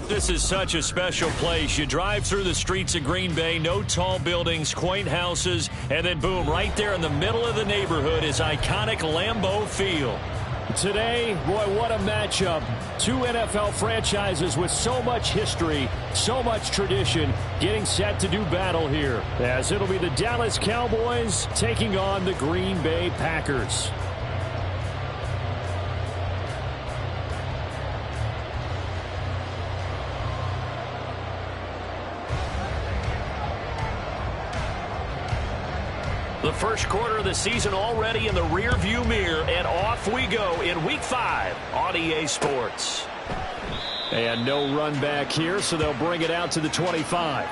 This is such a special place. You drive through the streets of Green Bay, no tall buildings, quaint houses, and then boom, right there in the middle of the neighborhood is iconic Lambeau Field. Today, boy, what a matchup. Two NFL franchises with so much history, so much tradition, getting set to do battle here, as it'll be the Dallas Cowboys taking on the Green Bay Packers. The first quarter of the season already in the rearview mirror, and off we go in Week 5 on EA Sports. And no run back here, so they'll bring it out to the 25.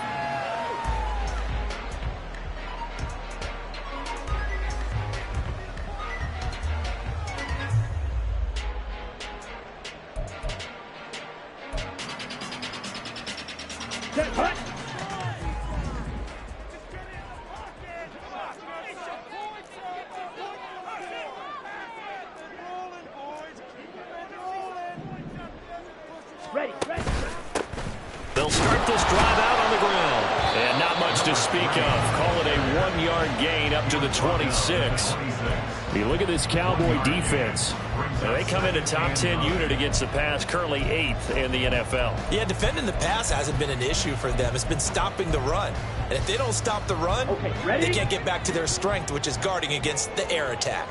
They'll start this drive out on the ground. And not much to speak of. Call it a 1-yard gain up to the 26. You look at this Cowboy defense. They come in a top 10 unit against the pass, currently 8th in the NFL. Yeah, defending the pass hasn't been an issue for them. It's been stopping the run. And if they don't stop the run, they can't get back to their strength, which is guarding against the air attack.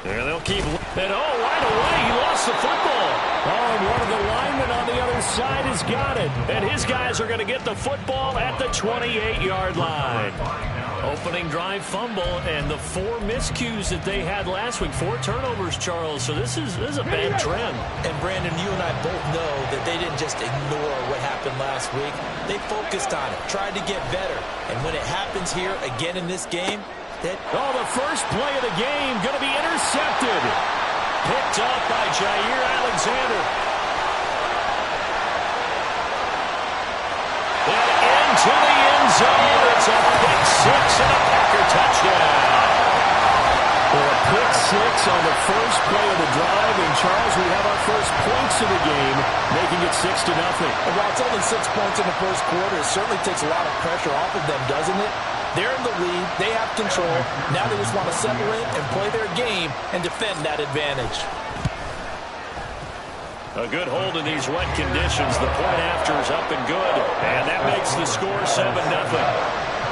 And they'll keep. And right away, he lost the football. And one of the linemen on the other side has got it. And his guys are going to get the football at the 28-yard line. Opening drive fumble, and the 4 miscues that they had last week. 4 turnovers, Charles. So this is a bad trend. And, Brandon, you and I both know that they didn't just ignore what happened last week. They focused on it, tried to get better. And when it happens here again in this game, the first play of the game going to be intercepted. Picked up by Jair Alexander. And into the end zone. It's a pick 6 and a Packer touchdown. A pick 6 on the first play of the drive. And, Charles, we have our first points of the game, making it 6-0. And while it's only 6 points in the first quarter, it certainly takes a lot of pressure off of them, doesn't it? They're in the lead. They have control. Now they just want to settle in and play their game and defend that advantage. A good hold in these wet conditions. The point after is up and good. And that makes the score 7-0.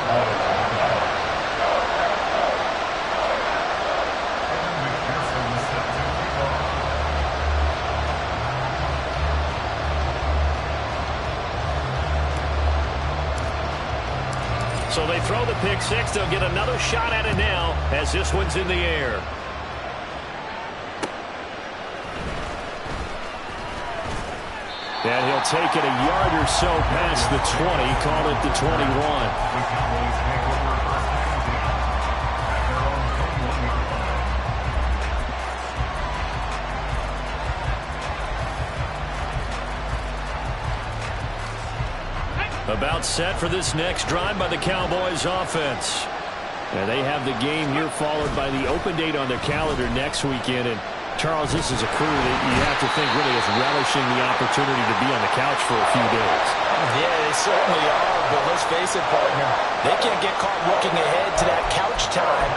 So they throw the pick 6. They'll get another shot at it now as this one's in the air. And he'll take it a yard or so past the 20. Call it the 21. About set for this next drive by the Cowboys offense. And they have the game here followed by the open date on their calendar next weekend. And Charles, this is a crew that you have to think really is relishing the opportunity to be on the couch for a few days. Yeah, they certainly are, but let's face it, partner. They can't get caught looking ahead to that couch time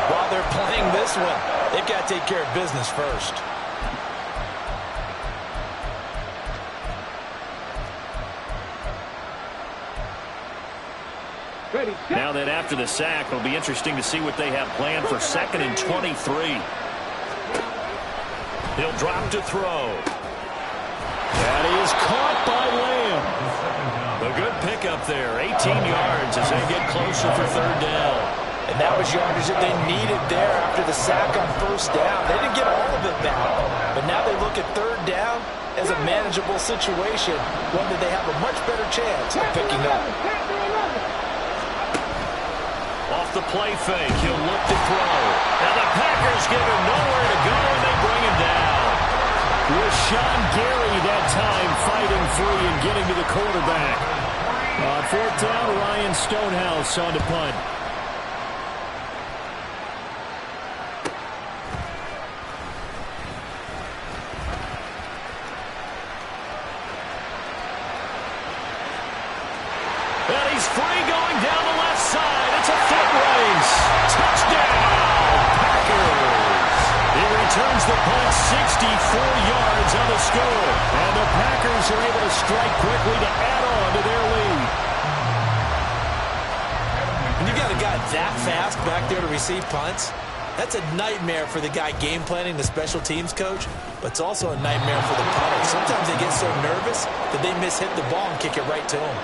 while they're playing this one. They've got to take care of business first. Now that after the sack, it'll be interesting to see what they have planned for 2nd and 23. He'll drop to throw. That is caught by Lamb. A good pickup there. 18 yards as they get closer for 3rd down. And that was yardage that they needed there after the sack on 1st down. They didn't get all of it back. But now they look at 3rd down as a manageable situation, one that they have a much better chance of picking up. Off the play fake, he'll look to throw. Now the Packers give him nowhere to go, and they bring him down. Rashawn Gary that time fighting free and getting to the quarterback. On 4th down, Ryan Stonehouse on to punt. good. And the Packers are able to strike quickly to add on to their lead. When you've got a guy that fast back there to receive punts, that's a nightmare for the guy game planning, the special teams coach, but it's also a nightmare for the punter. Sometimes they get so nervous that they mishit the ball and kick it right to him.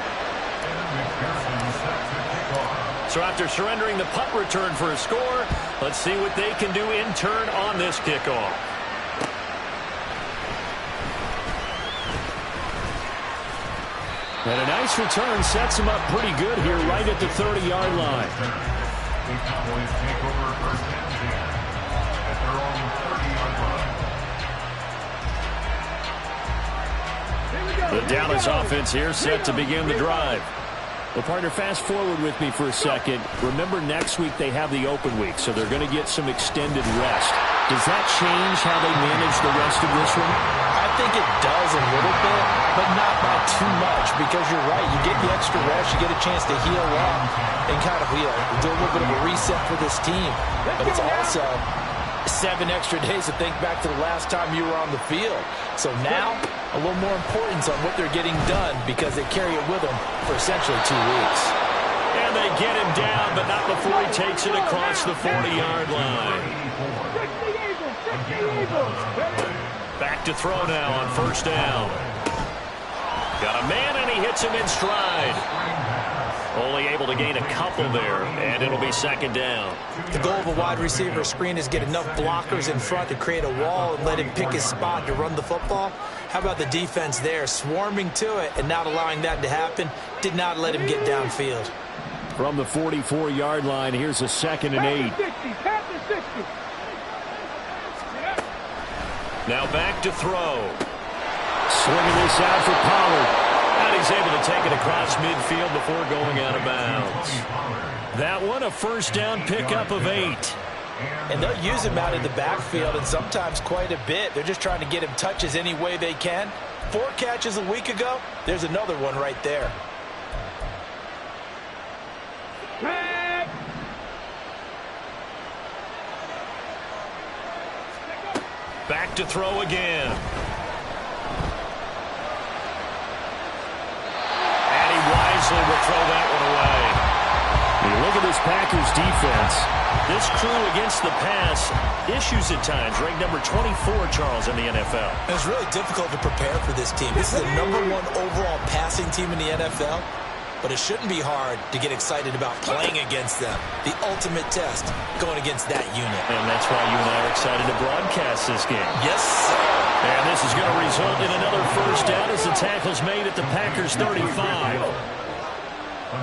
So after surrendering the punt return for a score, let's see what they can do in turn on this kickoff. And a nice return sets him up pretty good here right at the 30-yard line. The Cowboys take over first and 10 at their own 30-yard line. The Dallas offense here set to begin the drive. Well, partner, fast forward with me for a second. Remember, next week they have the open week, so they're going to get some extended rest. Does that change how they manage the rest of this one? I think it does a little bit, but not by too much, because you're right. You get the extra rest, you get a chance to heal up and kind of do a little bit of a reset for this team. But it's also 7 extra days to think back to the last time you were on the field. So now, a little more importance on what they're getting done, because they carry it with them for essentially 2 weeks. And they get him down, but not before he takes it across the 40-yard line. Back to throw now on first down. Got a man, and he hits him in stride. Only able to gain a couple there, and it'll be second down. The goal of a wide receiver screen is get enough blockers in front to create a wall and let him pick his spot to run the football. How about the defense there, swarming to it and not allowing that to happen? Did not let him get downfield. From the 44-yard line, here's a 2nd and 8. Now back to throw. Swinging this out for Pollard. And he's able to take it across midfield before going out of bounds. That one, a first down pickup of 8. And they'll use him out in the backfield, and sometimes quite a bit. They're just trying to get him touches any way they can. 4 catches a week ago. There's another one right there. Back to throw again. And he wisely will throw that one away. You look at this Packers defense. This crew against the pass, issues at times. Ranked number 24, Charles, in the NFL. It's really difficult to prepare for this team. This is the #1 overall passing team in the NFL. But it shouldn't be hard to get excited about playing against them. The ultimate test going against that unit. And that's why you and I are excited to broadcast this game. Yes, sir. And this is going to result in another first down as the tackle's made at the Packers' 35. A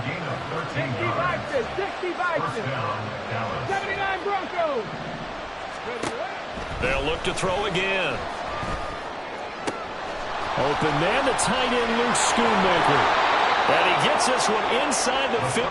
gain of 13 yards. 65. First down, Dallas. 79 Broncos. They'll look to throw again. Open man, the tight end, Luke Schoonmaker. And he gets this one inside the 50.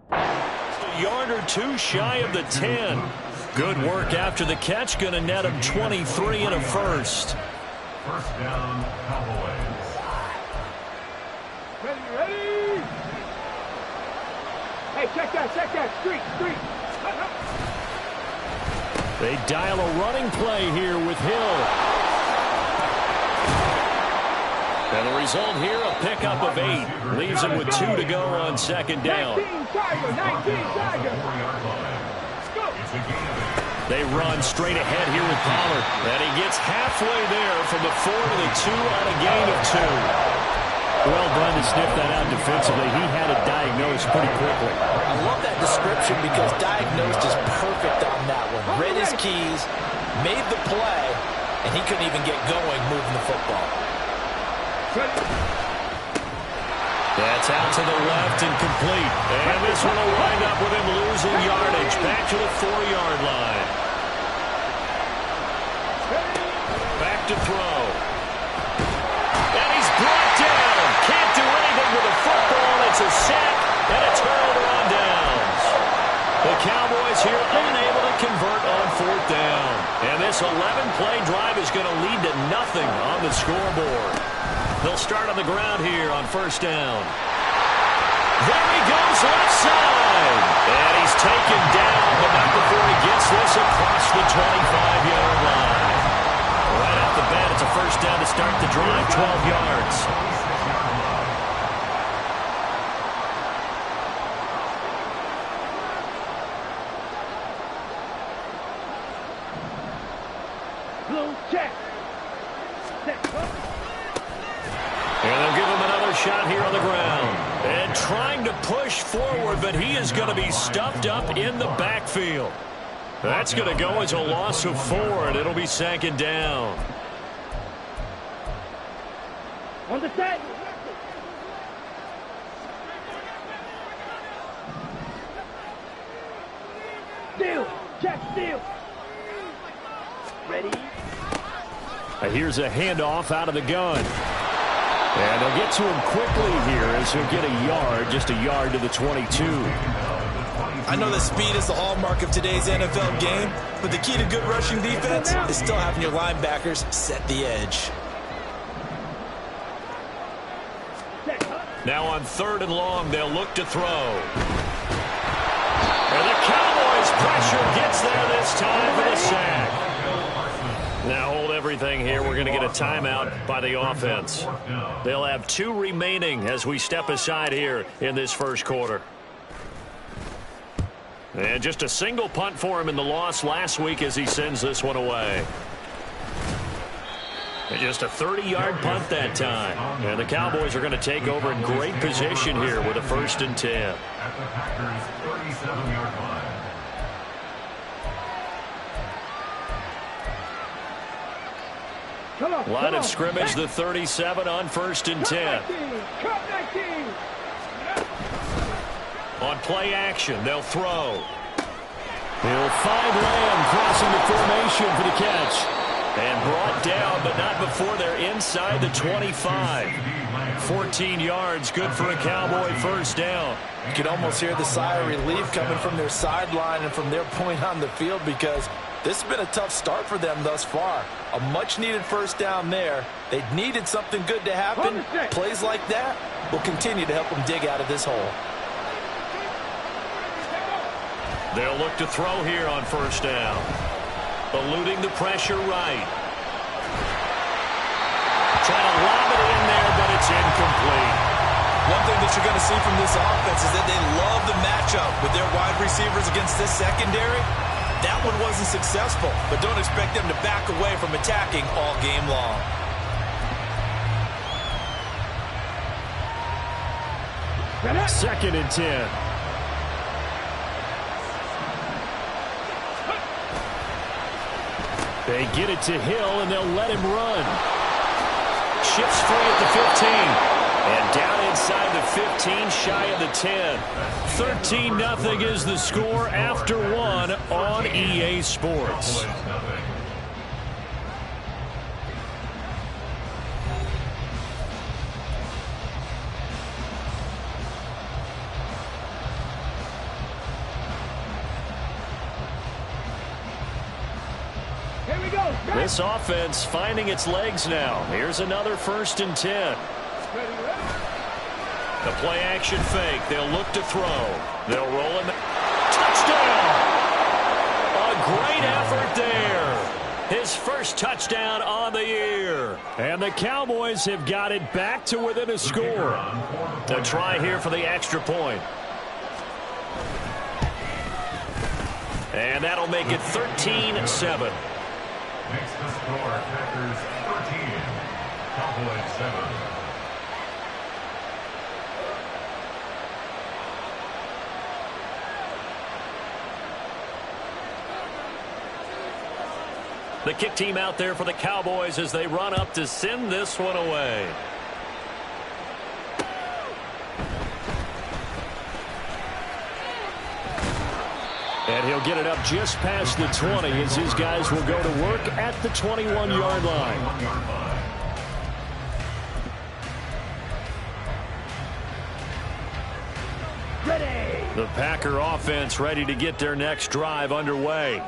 A yard or two shy of the 10. Good work after the catch. Going to net him 23 and a first. First down, Cowboys. Ready. Hey, check that. Street. They dial a running play here with Hill. And the result here, a pickup of 8. Leaves him with 2 to go on second down. 19 Tiger. They run straight ahead here with Pollard. And he gets halfway there from the 4 to the 2 on a gain of 2. Well done to sniff that out defensively. He had it diagnosed pretty quickly. I love that description because diagnosed is perfect on that one. Read his keys, made the play, and he couldn't even get going moving the football. That's out to the left and complete. And this one will wind up with him losing yardage. Back to the 4-yard line. Back to throw. And he's brought down. Can't do anything with the football. It's a sack and a turnover on downs. The Cowboys here unable to convert. going to lead to nothing on the scoreboard. They'll start on the ground here on first down. There he goes left side. And he's taken down, but not before he gets this across the 25-yard line. Right off the bat, it's a first down to start the drive, 12 yards. Blue check. And they'll give him another shot here on the ground. And trying to push forward, but he is going to be stuffed up in the backfield. That's going to go as a loss of 4, and it'll be second down. On the set. Steal. Check steal. Ready. Here's a handoff out of the gun. And they'll get to him quickly here as he'll get a yard, just a yard to the 22. I know that speed is the hallmark of today's NFL game, but the key to good rushing defense is still having your linebackers set the edge. Now on 3rd and long, they'll look to throw. And the Cowboys' pressure gets there this time for the sack. Now hold everything here. We're going to get a timeout by the offense. They'll have 2 remaining as we step aside here in this first quarter. And just a single punt for him in the loss last week as he sends this one away. And just a 30-yard punt that time. And the Cowboys are going to take over in great position here with a 1st and 10. At the Packers' 37-yard line. Line of scrimmage, the 37 on 1st and 10. On play action, they'll throw. He'll find Lamb crossing the formation for the catch. And brought down, but not before they're inside the 25. 14 yards, good for a Cowboy first down. You can almost hear the sigh of relief coming from their sideline and from their point on the field because this has been a tough start for them thus far. A much-needed first down there. They needed something good to happen. Plays like that will continue to help them dig out of this hole. They'll look to throw here on first down. Eluding the pressure right. Trying to lob it in there, but it's incomplete. One thing that you're going to see from this offense is that they love the matchup with their wide receivers against this secondary. That one wasn't successful, but don't expect them to back away from attacking all game long. Second and 10. They get it to Hill, and they'll let him run. Shifts free at the 15. And down inside the 15, shy of the 10. 13-0 is the score after 1 on EA Sports. Here we go. This offense finding its legs now. Here's another 1st and 10. The play action fake. They'll look to throw. They'll roll him. Touchdown! A great effort there. His first touchdown on the year. And the Cowboys have got it back to within a score. A try here for the extra point. And that'll make it 13-7. Makes the score Packers 13, Cowboys 7. The kick team out there for the Cowboys as they run up to send this one away. And he'll get it up just past the 20 as his guys will go to work at the 21-yard line. Ready. The Packer offense ready to get their next drive underway.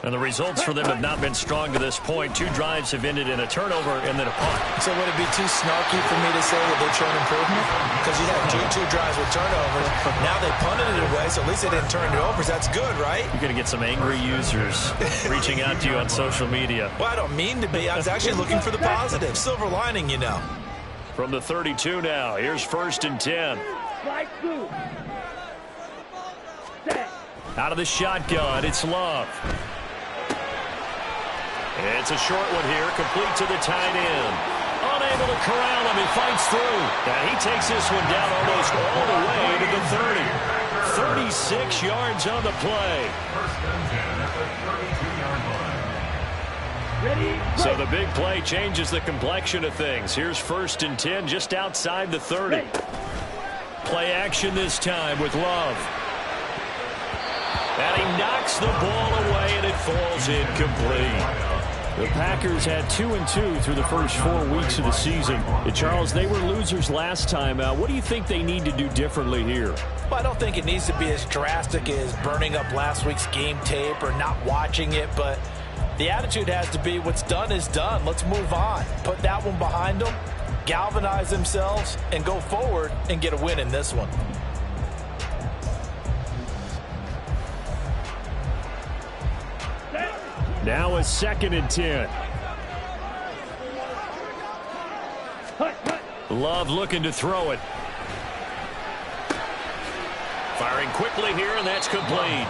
And the results for them have not been strong to this point. 2 drives have ended in a turnover and then a punt. So would it be too snarky for me to say that they've shown improvement? Because you had two drives with turnovers. Now they punted it away, so at least they didn't turn it over. So that's good, right? You're going to get some angry users reaching out to you on social media. Well, I don't mean to be. I was actually looking for the positive. Silver lining, you know. From the 32 now, here's 1st and 10. Right through. Set. Out of the shotgun, it's Love. It's a short one here, complete to the tight end. Unable to corral him, he fights through. And he takes this one down almost all the way to the 30. 36 yards on the play. Ready. So the big play changes the complexion of things. Here's 1st and 10 just outside the 30. Ready. Play action this time with Love. And he knocks the ball away, and it falls incomplete. The Packers had 2-2 through the first 4 weeks of the season. And Charles, they were losers last time out. What do you think they need to do differently here? Well, I don't think it needs to be as drastic as burning up last week's game tape or not watching it, but the attitude has to be what's done is done. Let's move on. Put that one behind them, galvanize themselves, and go forward and get a win in this one. Now a 2nd and 10. Love looking to throw it. Firing quickly here, and that's complete.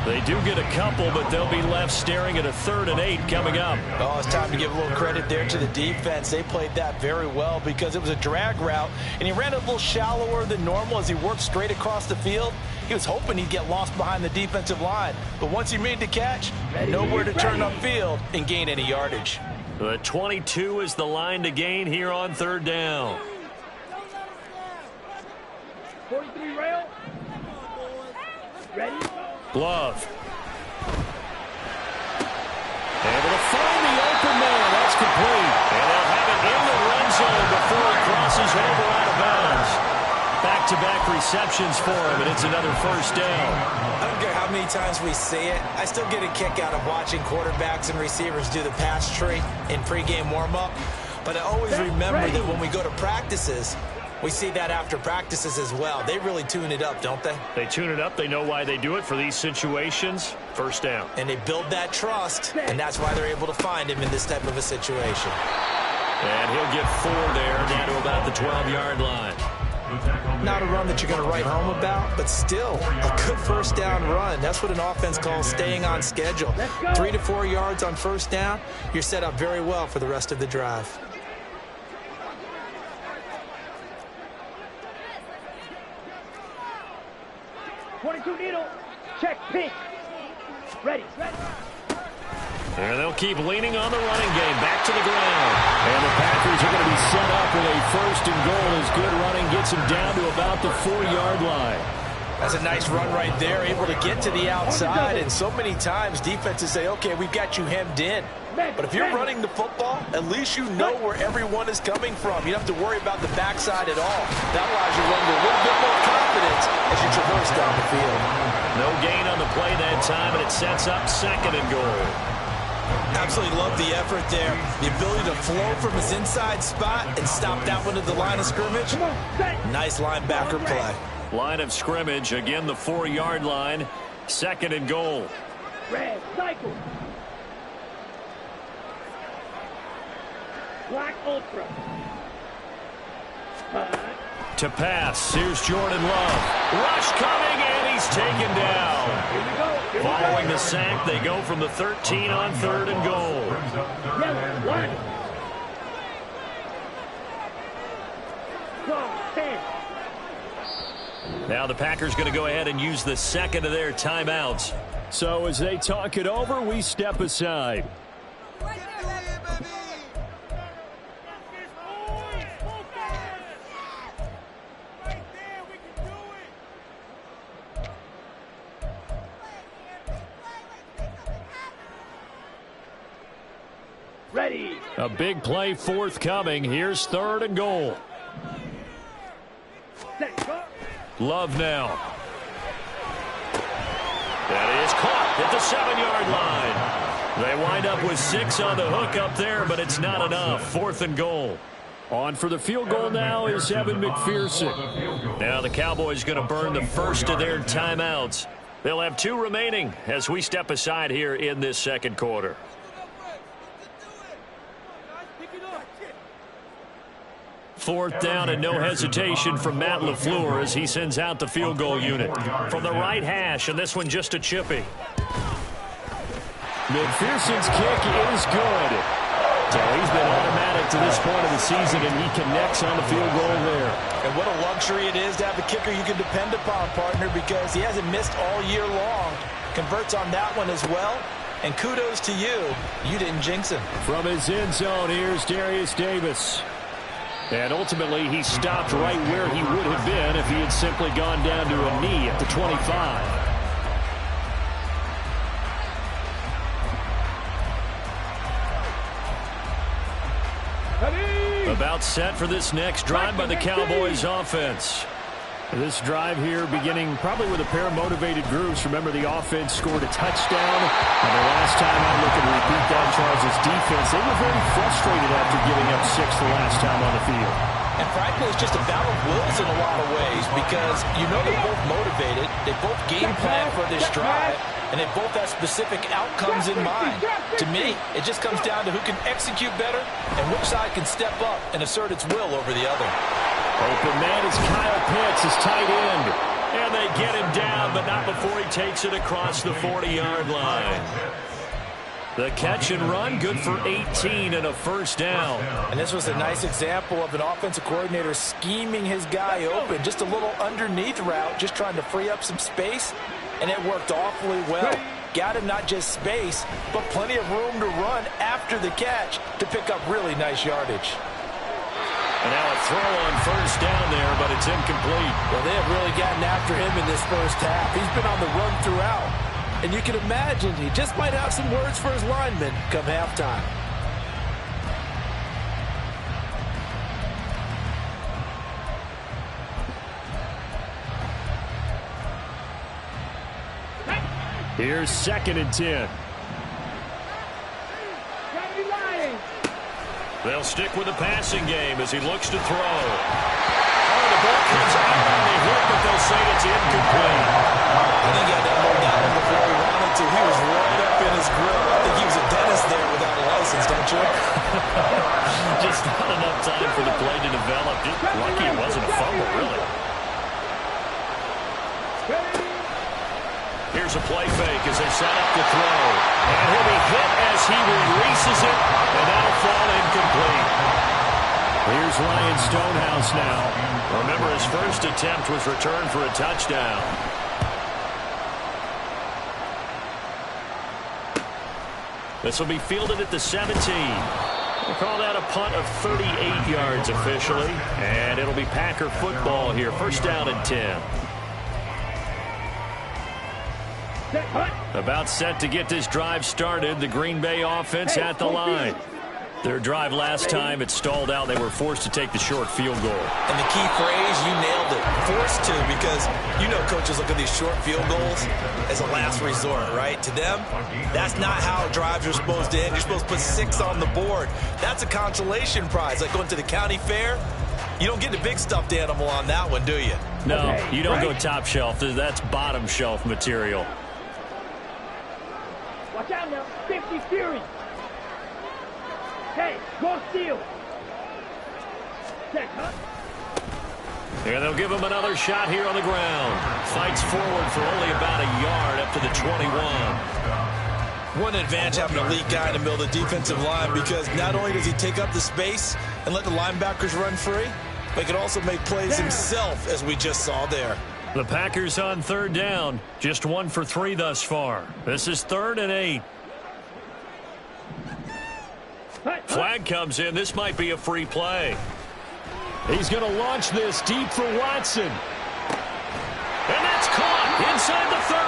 They do get a couple, but they'll be left staring at a 3rd and 8 coming up. Oh, it's time to give a little credit there to the defense. They played that very well because it was a drag route, and he ran a little shallower than normal as he worked straight across the field. He was hoping he'd get lost behind the defensive line, but once he made the catch, nowhere to turn upfield and gain any yardage. The 22 is the line to gain here on 3rd down. 43 rail. Ready. Love. Able to find the open man. That's complete. And they'll have it in the red zone before it crosses over out of bounds. Back-to-back receptions for him, and it's another 1st down. I don't care how many times we say it. I still get a kick out of watching quarterbacks and receivers do the pass tree in pregame warm-up. But I always remember that when we go to practices, we see that after practices as well. They really tune it up, don't they? They tune it up. They know why they do it for these situations. 1st down. And they build that trust, and that's why they're able to find him in this type of a situation. And he'll get 4 there, down to about the 12-yard line. Not a run that you're going to write home about, but still a good 1st down run. That's what an offense calls staying on schedule. 3 to 4 yards on 1st down, you're set up very well for the rest of the drive. .22 needle. Check pink. Ready. And they'll keep leaning on the running game. Back to the ground. And the Packers are going to be set up with a 1st and goal as good running gets them down to about the 4-yard line. That's a nice run right there, able to get to the outside. And so many times defenses say, okay, we've got you hemmed in. But if you're running the football, at least you know where everyone is coming from. You don't have to worry about the backside at all. That allows you to run with a little bit more confidence as you traverse down the field. No gain on the play that time, and it sets up 2nd and goal. Absolutely love the effort there. The ability to flow from his inside spot and stop that one at the line of scrimmage. Nice linebacker play. Line of scrimmage, again the 4-yard line. 2nd and goal. Red cycle. Black ultra. To pass, here's Jordan Love. Rush coming, and he's taken down. Here we go. Following the sack, they go from the 13 on 3rd and goal. Yellow, line. 10. Now the Packers going to go ahead and use the 2nd of their timeouts. So as they talk it over, we step aside. Ready. A big play forthcoming. Here's 3rd and goal. Set. Go. Love now. That is caught at the 7-yard line. They wind up with 6 on the hook up there, but it's not enough. 4th and goal. On for the field goal now is Evan McPherson. Now the Cowboys going to burn the first of their timeouts. They'll have 2 remaining as we step aside here in this second quarter. Fourth down and no hesitation from Matt LaFleur as he sends out the field goal unit. From the right hash, and this one just a chippy. McPherson's kick is good. So he's been automatic to this point of the season, and he connects on the field goal there. And what a luxury it is to have a kicker you can depend upon, partner, because he hasn't missed all year long. Converts on that one as well. And kudos to you. You didn't jinx him. From his end zone, here's Darius Davis. And ultimately, he stopped right where he would have been if he had simply gone down to a knee at the 25. About set for this next drive by the Cowboys offense. This drive here beginning probably with a pair of motivated groups. Remember, the offense scored a touchdown. And the last time I look and repeat that, Charles' defense, they were very frustrated after giving up 6 the last time on the field. And frankly, it's just a battle of wills in a lot of ways because you know they're both motivated. They both game plan for this drive, and they both have specific outcomes in mind. To me, it just comes down to who can execute better and which side can step up and assert its will over the other. Open man is Kyle Pitts, his tight end. And they get him down, but not before he takes it across the 40-yard line. The catch and run, good for 18 and a first down. And this was a nice example of an offensive coordinator scheming his guy open. Just a little underneath route, just trying to free up some space. And it worked awfully well. Got him not just space, but plenty of room to run after the catch to pick up really nice yardage. And now a throw on first down there, but it's incomplete. Well, they have really gotten after him in this first half. He's been on the run throughout. And you can imagine he just might have some words for his linemen come halftime. Here's 2nd and 10. They'll stick with the passing game as he looks to throw. Oh, the ball comes out on the hit, but they'll say it's incomplete. I think he had that hold down before he wanted to. He was right up in his grill. I think he was a dentist there without a license, don't you? Just not enough time for the play to develop. Just lucky it wasn't a fumble, really. Here's a play fake as they set up to throw. And he'll be hit as he releases it, and that'll fall incomplete. Here's Ryan Stonehouse now. Remember, his first attempt was returned for a touchdown. This will be fielded at the 17. We'll call that a punt of 38 yards officially. And it'll be Packer football here. First down and 10. About set to get this drive started. The Green Bay offense at the line. Their drive last time, it stalled out. They were forced to take the short field goal. And the key phrase, you nailed it. Forced to, because you know coaches look at these short field goals as a last resort, right? To them, that's not how drives are supposed to end. You're supposed to put 6 on the board. That's a consolation prize, like going to the county fair. You don't get the big stuffed animal on that one, do you? No, you don't go top shelf. That's bottom shelf material. Watch out now. 50 Fury. Hey, go steal. Check, huh? And they'll give him another shot here on the ground. Fights forward for only about a yard up to the 21. One advantage having an elite guy in the middle of the defensive line, because not only does he take up the space and let the linebackers run free, but he can also make plays himself, as we just saw there. The Packers on third down. Just 1 for 3 thus far. This is 3rd and 8. Flag comes in. This might be a free play. He's going to launch this deep for Watson. And that's caught inside the 30.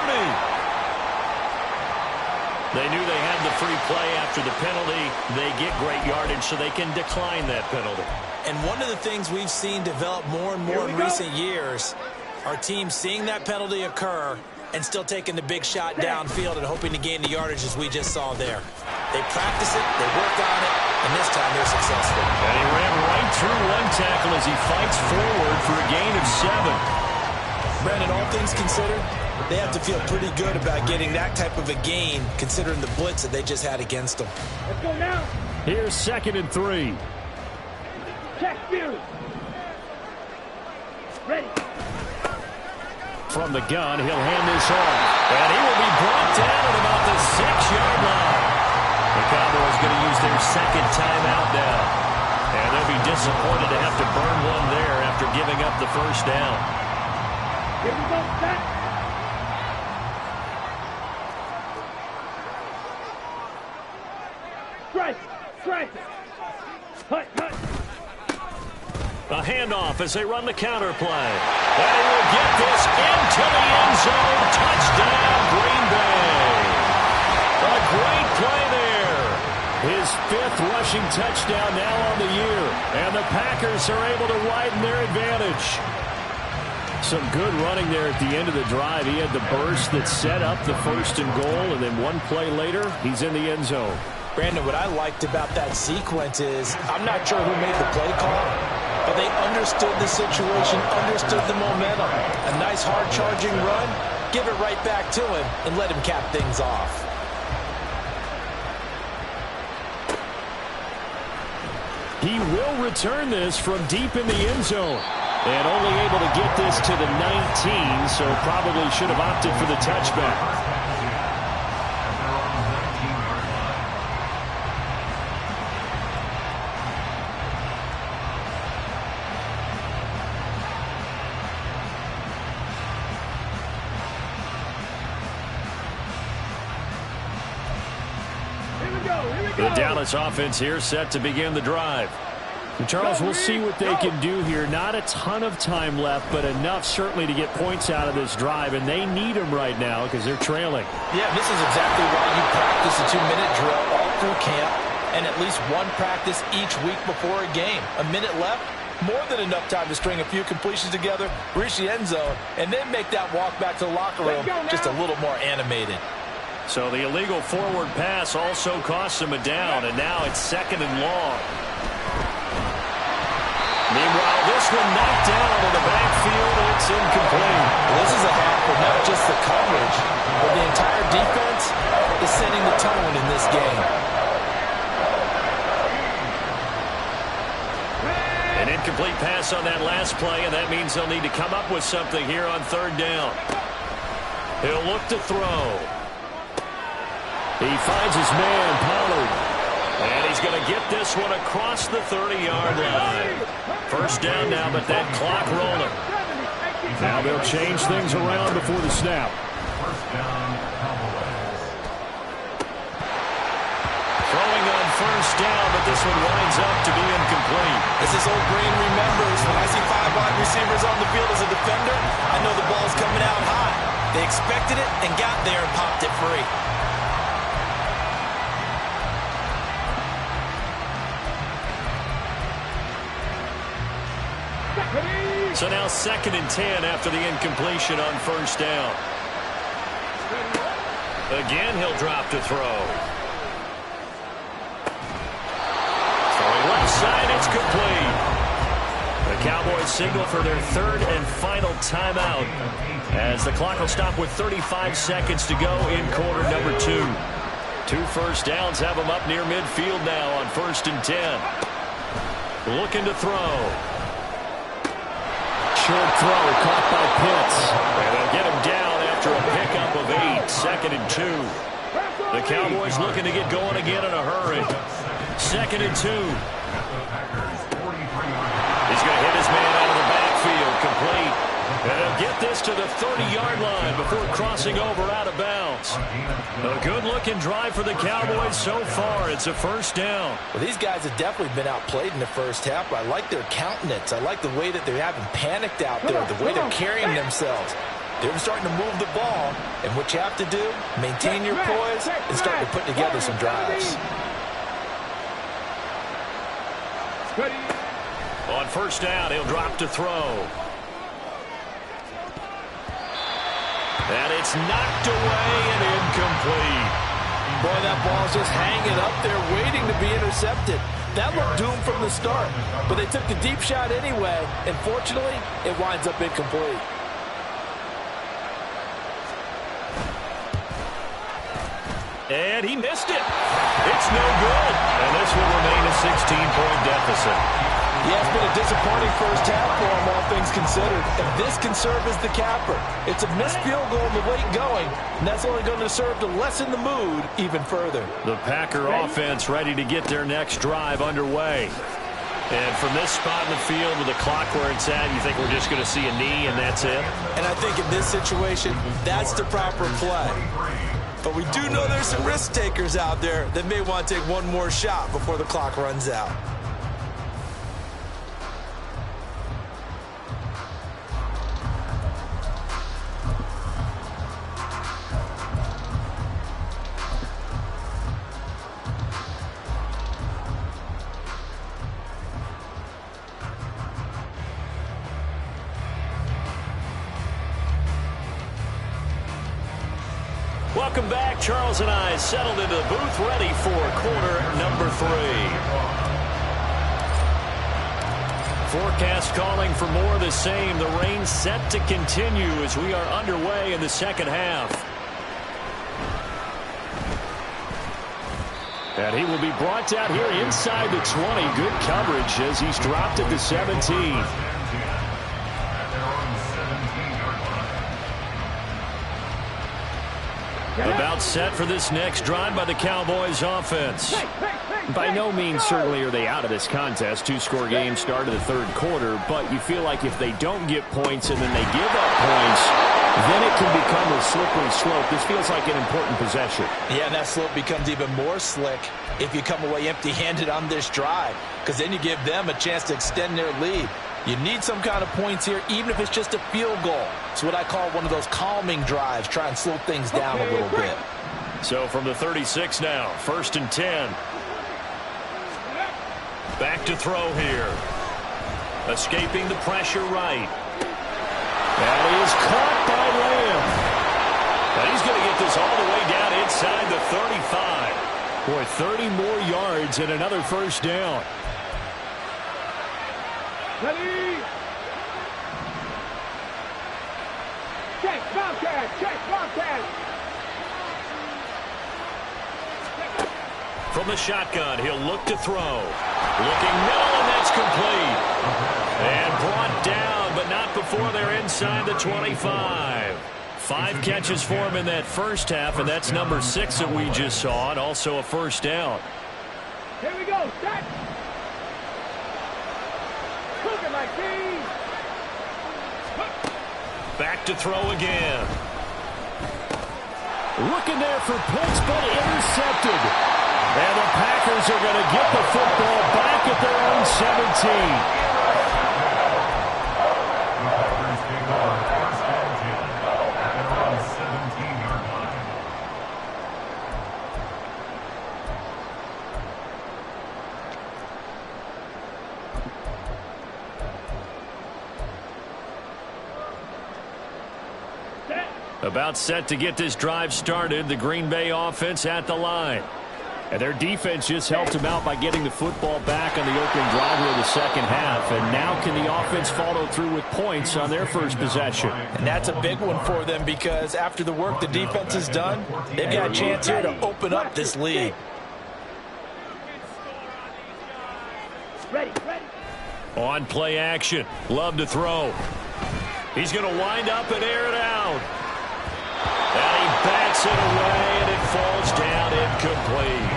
They knew they had the free play after the penalty. They get great yardage, so they can decline that penalty. And one of the things we've seen develop more and more in recent years, our team seeing that penalty occur and still taking the big shot downfield and hoping to gain the yardage as we just saw there. They practice it, they work on it, and this time they're successful. And he ran right through one tackle as he fights forward for a gain of 7. Brandon, all things considered, they have to feel pretty good about getting that type of a gain considering the blitz that they just had against them. Let's go now. Here's 2nd and 3. Check Fury. Ready. From the gun, he'll hand this off. And he will be brought down at about the 6-yard line. The Cowboys going to use their second timeout now. And they'll be disappointed to have to burn one there after giving up the first down. Here we go, set. Strike, strike. Hut, hut. A handoff as they run the counter play. And he will get this into the end zone. Touchdown, Green Bay. A great play there. His 5th rushing touchdown now on the year. And the Packers are able to widen their advantage. Some good running there at the end of the drive. He had the burst that set up the 1st and goal, and then one play later, he's in the end zone. Brandon, what I liked about that sequence is I'm not sure who made the play call, but they understood the situation, understood the momentum. A nice hard-charging run, give it right back to him, and let him cap things off. He will return this from deep in the end zone. And only able to get this to the 19, so probably should have opted for the touchback. The Dallas offense here set to begin the drive. And Charles, we'll see what they can do here. Not a ton of time left, but enough certainly to get points out of this drive, and they need them right now because they're trailing. Yeah, this is exactly why you practice a 2-minute drill all through camp and at least one practice each week before a game. A minute left, more than enough time to string a few completions together, reach the end zone, and then make that walk back to the locker room just a little more animated. So the illegal forward pass also costs him a down, and now it's 2nd and long. Meanwhile, this one knocked down in the backfield. It's incomplete. This is a half for not just the coverage, but the entire defense is setting the tone in this game. An incomplete pass on that last play, and that means they'll need to come up with something here on 3rd down. He'll look to throw. He finds his man, Pollard. And he's going to get this one across the 30-yard line. 1st down now, but that clock rolling. Now they'll change things around before the snap. Throwing on 1st down, but this one winds up to be incomplete. As this old brain remembers, when I see 5 wide receivers on the field as a defender, I know the ball's coming out high. They expected it and got there and popped it free. So now 2nd and 10 after the incompletion on 1st down. Again, he'll drop to throw. Throwing left side, it's complete. The Cowboys signal for their 3rd and final timeout as the clock will stop with 35 seconds to go in quarter number 2. 2 first downs have them up near midfield now on 1st and 10. Looking to throw. Short throw caught by Pitts. And they'll get him down after a pickup of 8. 2nd and 2. The Cowboys looking to get going again in a hurry. 2nd and 2. He's going to hit his man out of the backfield. Complete. And they'll get this to the 30-yard line before crossing over out of bounds. A good-looking drive for the Cowboys so far. It's a 1st down. Well, these guys have definitely been outplayed in the first half, but I like their countenance. I like the way that they haven't panicked out there, the way they're carrying themselves. They're starting to move the ball, and what you have to do, maintain your poise and start to put together some drives. On 1st down, he'll drop to throw. That it's knocked away and incomplete. Boy, that ball's just hanging up there waiting to be intercepted. That looked doomed from the start, but they took the deep shot anyway, and fortunately, it winds up incomplete. And he missed it. It's no good. And this will remain a 16-point deficit. Yeah, it's been a disappointing first half for him, all things considered. And this can serve as the capper. It's a missed field goal in the late going, and that's only going to serve to lessen the mood even further. The Packer offense ready to get their next drive underway. And from this spot in the field with the clock where it's at, you think we're just going to see a knee and that's it? And I think in this situation, that's the proper play. But we do know there's some risk takers out there that may want to take one more shot before the clock runs out. Welcome back. Charles and I settled into the booth, ready for quarter number 3. Forecast calling for more of the same. The rain set to continue as we are underway in the second half. And he will be brought down here inside the 20. Good coverage as he's dropped at the 17. About set for this next drive by the Cowboys offense. By no means certainly are they out of this contest. 2-score game start of the third quarter, but you feel like if they don't get points and then they give up points, then it can become a slippery slope. This feels like an important possession. Yeah, and that slope becomes even more slick if you come away empty-handed on this drive, because then you give them a chance to extend their lead. You need some kind of points here, even if it's just a field goal. It's what I call one of those calming drives, try and slow things down a little bit. So from the 36 now, 1st and 10. Back to throw here. Escaping the pressure right. That is caught by Lamb. And he's going to get this all the way down inside the 35. Boy, 30 more yards and another first down. Ready? Check, Bobcat! Check, Bobcat! From the shotgun, he'll look to throw. Looking middle, and that's complete. And brought down, but not before they're inside the 25. 5 catches for him in that first half, and that's number 6 that we just saw, and also a first down. Here we go, set! Cooking like these! Back to throw again. Looking there for Pitts, but intercepted. And the Packers are going to get the football back at their own 17. About set to get this drive started. The Green Bay offense at the line. And their defense just helped them out by getting the football back on the opening drive of the second half. And now can the offense follow through with points on their first possession? And that's a big one for them because after the work the defense has done, they've got a chance here to open up this lead. Ready, ready. On play action. Love to throw. He's going to wind up and air it out. And he bats it away, and it falls down incomplete.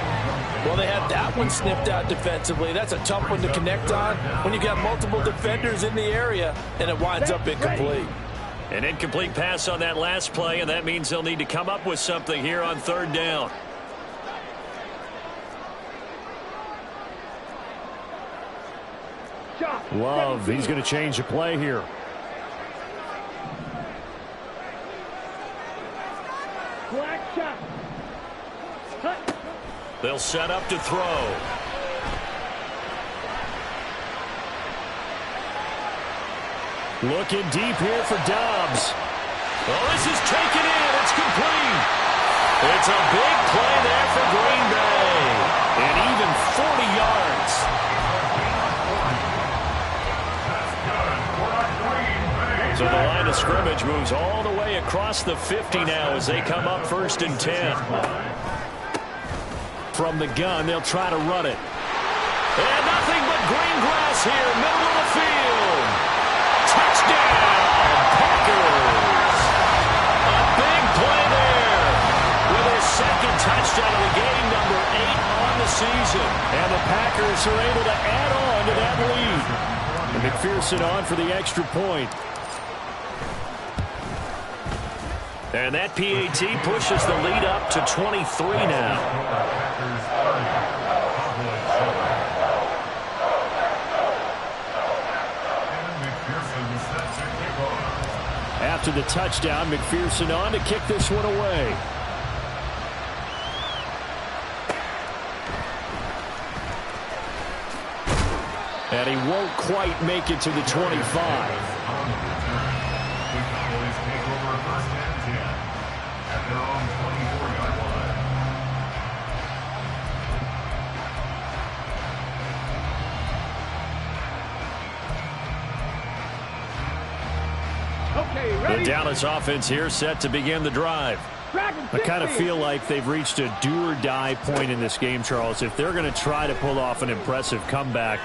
Well, they had that one sniffed out defensively. That's a tough one to connect on when you've got multiple defenders in the area, and it winds up incomplete. An incomplete pass on that last play, and that means they'll need to come up with something here on 3rd down. Love, he's going to change the play here. Black shot. Cut. They'll set up to throw. Looking deep here for Dobbs. Oh, this is taken in. It's complete. It's a big play there for Green Bay. And even 40 yards. So the line of scrimmage moves all the way across the 50 now as they come up 1st and 10. From the gun, they'll try to run it. And nothing but green grass here, middle of the field. Touchdown, Packers. A big play there with their 2nd touchdown of the game, number 8 on the season. And the Packers are able to add on to that lead. And McPherson on for the extra point. And that PAT pushes the lead up to 23 now. After the touchdown, McPherson on to kick this one away. And he won't quite make it to the 25. The Dallas offense here set to begin the drive. I kind of feel like they've reached a do-or-die point in this game, Charles. If they're going to try to pull off an impressive comeback,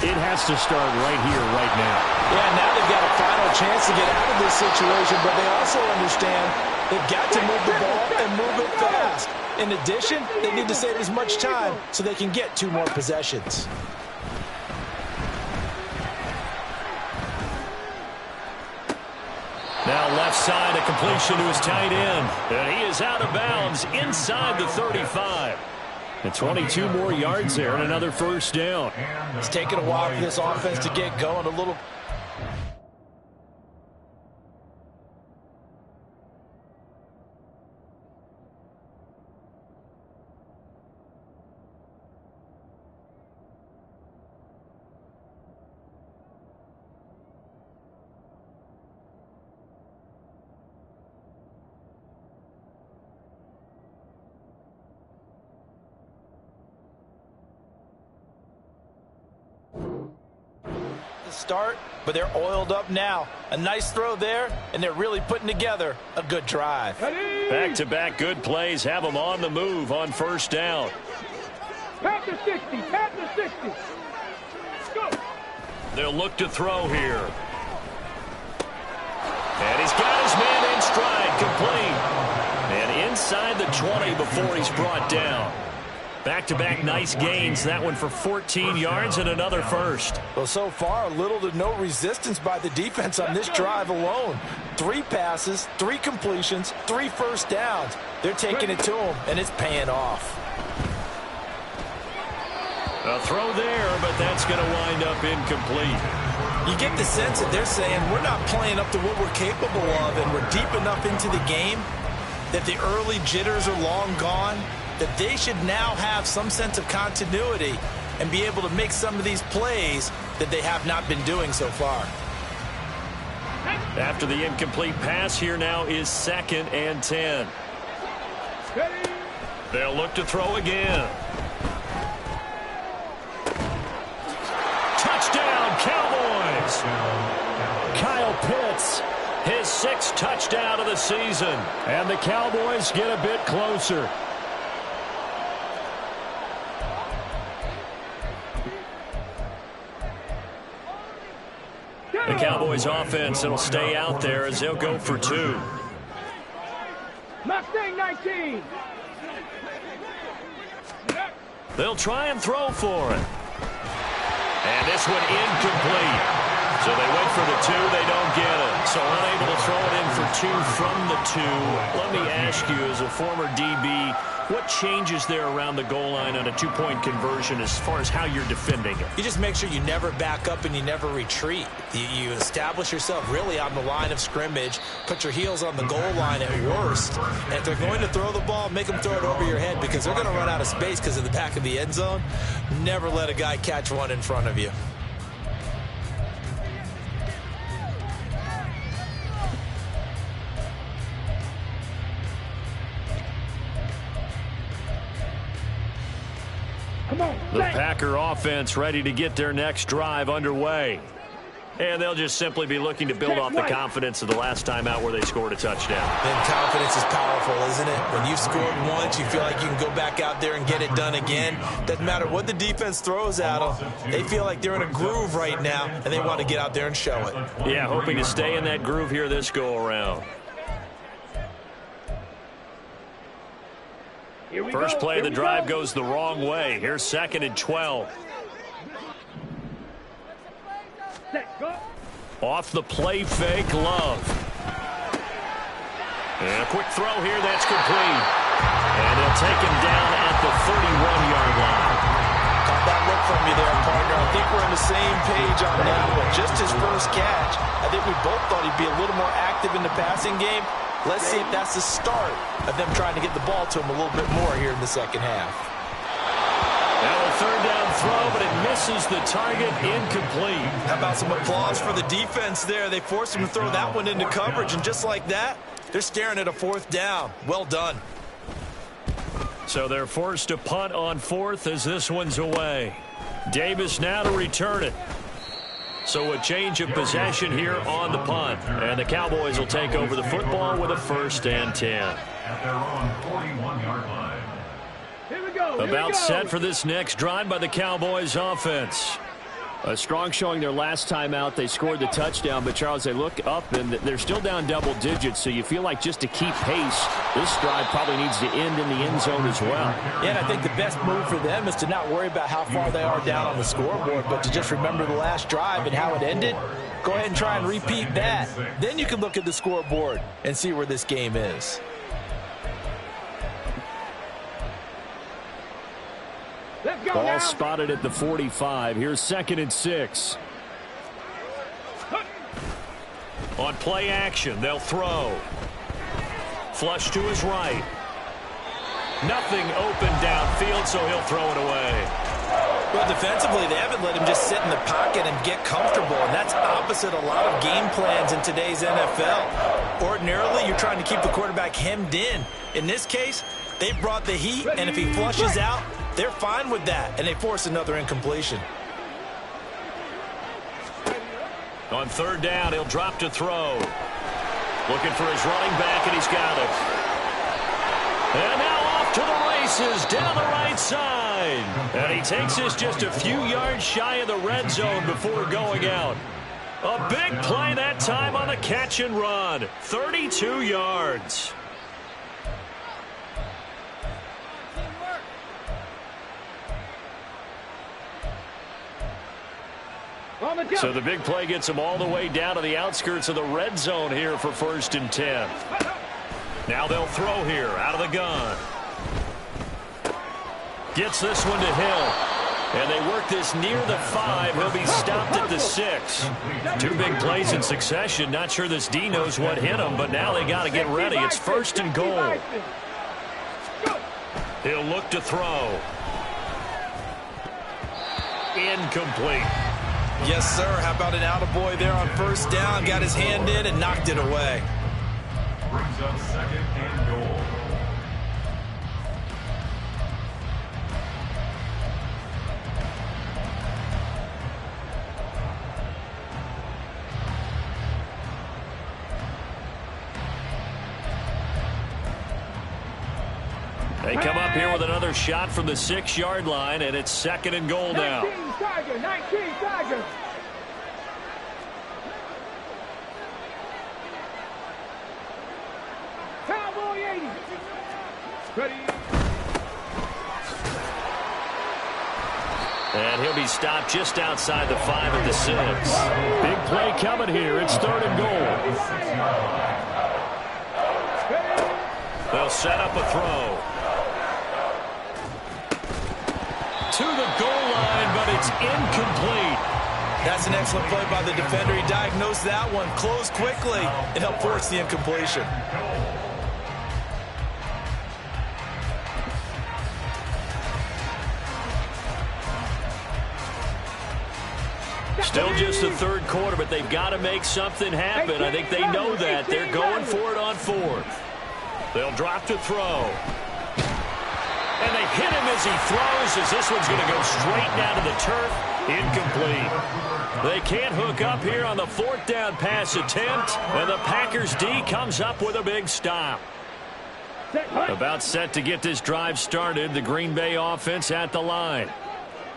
it has to start right here, right now. Yeah, now they've got a final chance to get out of this situation, but they also understand they've got to move the ball and move it fast. In addition, they need to save as much time so they can get 2 more possessions. Now left side, a completion to his tight end. And he is out of bounds inside the 35. And 22 more yards there and another 1st down. It's taken a while for this offense to get going a little. Start, but they're oiled up now. A nice throw there, and they're really putting together a good drive. Back-to-back good plays have them on the move on 1st down. Pat the 60, pat the 60. Go. They'll look to throw here. And he's got his man in stride, complete. And inside the 20 before he's brought down. Back-to-back nice gains. That one for 14 yards and another 1st. Well, so far, little to no resistance by the defense on this drive alone. 3 passes, 3 completions, 3 1st downs. They're taking it to them, and it's paying off. A throw there, but that's going to wind up incomplete. You get the sense that they're saying we're not playing up to what we're capable of, and we're deep enough into the game that the early jitters are long gone, that they should now have some sense of continuity and be able to make some of these plays that they have not been doing so far. After the incomplete pass, here now is 2nd and 10. They'll look to throw again. Touchdown, Cowboys! Kyle Pitts, his 6th touchdown of the season. And the Cowboys get a bit closer. The Cowboys offense, it'll stay out there as they'll go for 2. Mustang 19. They'll try and throw for it. And this one incomplete. So they wait for the 2, they don't get it. So unable to throw it in for 2 from the 2. Let me ask you, as a former DB, what changes there around the goal line on a 2-point conversion as far as how you're defending it? You just make sure you never back up and you never retreat. You establish yourself really on the line of scrimmage, put your heels on the goal line at worst. And if they're going to throw the ball, make them throw it over your head because they're going to run out of space because of the back of the end zone. Never let a guy catch one in front of you. The Packer offense ready to get their next drive underway. And they'll just simply be looking to build off the confidence of the last time out where they scored a touchdown. And confidence is powerful, isn't it? When you've scored once, you feel like you can go back out there and get it done again. Doesn't matter what the defense throws at them. They feel like they're in a groove right now, and they want to get out there and show it. Yeah, hoping to stay in that groove here this go-around. First play of the drive goes the wrong way. Here's 2nd and 12. Off the play fake, Love. And a quick throw here, that's complete. And they'll take him down at the 31-yard line. Got that look from you there, partner. I think we're on the same page on that one. Just his first catch, I think we both thought he'd be a little more active in the passing game. Let's see if that's the start of them trying to get the ball to him a little bit more here in the second half. Now a 3rd down throw, but it misses the target, incomplete. How about some applause for the defense there? They forced him to throw that one into coverage, and just like that, they're staring at a 4th down. Well done. So they're forced to punt on 4th as this one's away. Davis now to return it. So a change of possession here on the punt. And the Cowboys will take over the football with a 1st and 10. At their own 41-yard line. About set for this next drive by the Cowboys offense. A strong showing their last time out. They scored the touchdown, but Charles, they look up and they're still down double digits, so you feel like just to keep pace, this drive probably needs to end in the end zone as well. Yeah, and I think the best move for them is to not worry about how far they are down on the scoreboard, but to just remember the last drive and how it ended. Go ahead and try and repeat that. Then you can look at the scoreboard and see where this game is. Ball spotted at the 45. Here's 2nd and 6. On play action, they'll throw. Flush to his right. Nothing open downfield, so he'll throw it away. Well, defensively, they haven't let him just sit in the pocket and get comfortable, and that's opposite a lot of game plans in today's NFL. Ordinarily, you're trying to keep the quarterback hemmed in. In this case, they brought the heat, and if he flushes out, they're fine with that, and they force another incompletion. On 3rd down, he'll drop to throw. Looking for his running back, and he's got it. And now off to the races down the right side. And he takes this just a few yards shy of the red zone before going out. A big play that time on the catch and run. 32 yards. So the big play gets him all the way down to the outskirts of the red zone here for 1st and 10. Now they'll throw here out of the gun. Gets this one to Hill. And they work this near the 5. He'll be stopped at the 6. 2 big plays in succession. Not sure this D knows what hit him, but now they got to get ready. It's 1st and goal. He'll look to throw. Incomplete. Yes, sir. How about an attaboy there on 1st down? Got his hand in and knocked it away. Brings up 2nd and goal. They come up here with another shot from the 6-yard line, and it's 2nd and goal now. 19 Tigers. Cowboy 80. Ready. And he'll be stopped just outside the 5 at the 6. Big play coming here. It's 3rd and goal. They'll set up a throw. To the goal line, but it's incomplete. That's an excellent play by the defender. He diagnosed that one, closed quickly, and helped force the incompletion. Still just the 3rd quarter, but they've got to make something happen. I think they know that. They're going for it on 4th. They'll drop to throw. And they hit him as he throws, as this one's going to go straight down to the turf. Incomplete. They can't hook up here on the fourth down pass attempt, and the Packers D comes up with a big stop. About set to get this drive started, the Green Bay offense at the line.